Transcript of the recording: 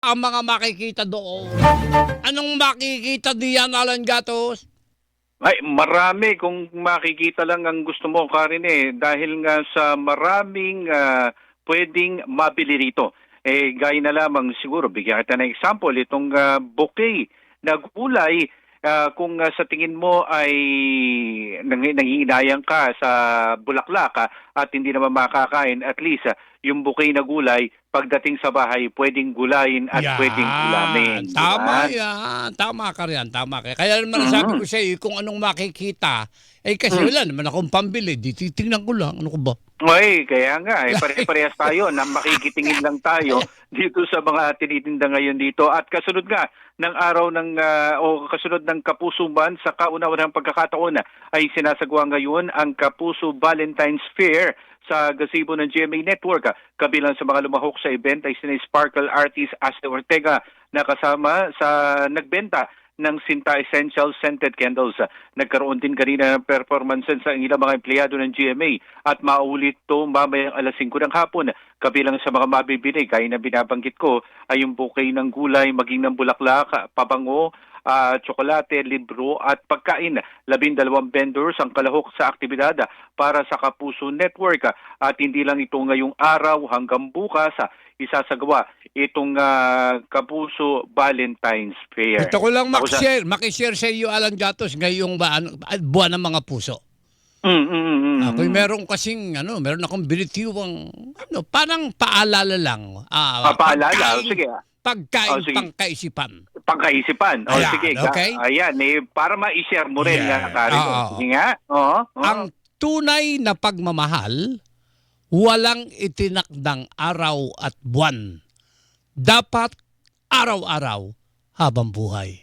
ang mga makikita doon? Anong makikita diyan, Alan Gatos? Ay, marami kung makikita lang ang gusto mo, Karen dahil nga sa maraming pwedeng mabili rito. Gaya na lamang siguro, bigyan kita ng example, itong bouquet na gulay, kung sa tingin mo ay nangihinayang ka sa bulaklak at hindi naman makakain, at least yung bouquet na gulay, pagdating sa bahay, pwedeng gulayin at pwedeng Yan, ulamin, di tama ba? yan. Tama ka riyan, tama ka. Kaya naman sabi Mhm. ko sa iyo, kung anong makikita, kasi Mm. wala naman akong pambili, di titingnan ko lang. Ano ko ba? Ay, kaya nga, pare-parehas tayo na makikitingin lang tayo dito sa mga tinitinda ngayon dito. At kasunod nga ng araw ng o kasunod ng Kapuso Month, sa kauna-unahang pagkakataon ay sinasagawa ngayon ang Kapuso Valentine's Fair sa gazebo ng GMA Network. Kabilang sa mga lumahok sa event ay sina Sparkle artist Ashley Ortega na kasama sa nagbenta ng Sinta Essential Scented Candles. Nagkaroon din kanina ng performances sa ilang mga empleyado ng GMA at maulit to mamayang alas 5 ng hapon. Kabilang sa mga mabibili, kaya na binabanggit ko, ay yung bouquet ng gulay, maging ng bulaklak, pabango, tsokolate, libro at pagkain. 12 vendors ang kalahok sa aktibidad para sa Kapuso Network. At hindi lang ito ngayong araw, hanggang bukas isasagawa itong Kapuso Valentine's Fair. Gusto ko lang Ako sa makishare sa iyo, Alan Gatos, ngayong buwan ng mga puso. mm, mm, mm, mm, Ako mm. meron kasing meron akong binitiwang parang paalala lang. Paalala, sige. Pagkain Sige. pangkaisipan. Pangkaisipan. Ayan, Sige. okay? Ayan, para ma-share mo rin nga, Yeah, Karen. oo. Sige nga. Oo. Ang tunay na pagmamahal, walang itinakdang araw at buwan. Dapat araw-araw habang buhay.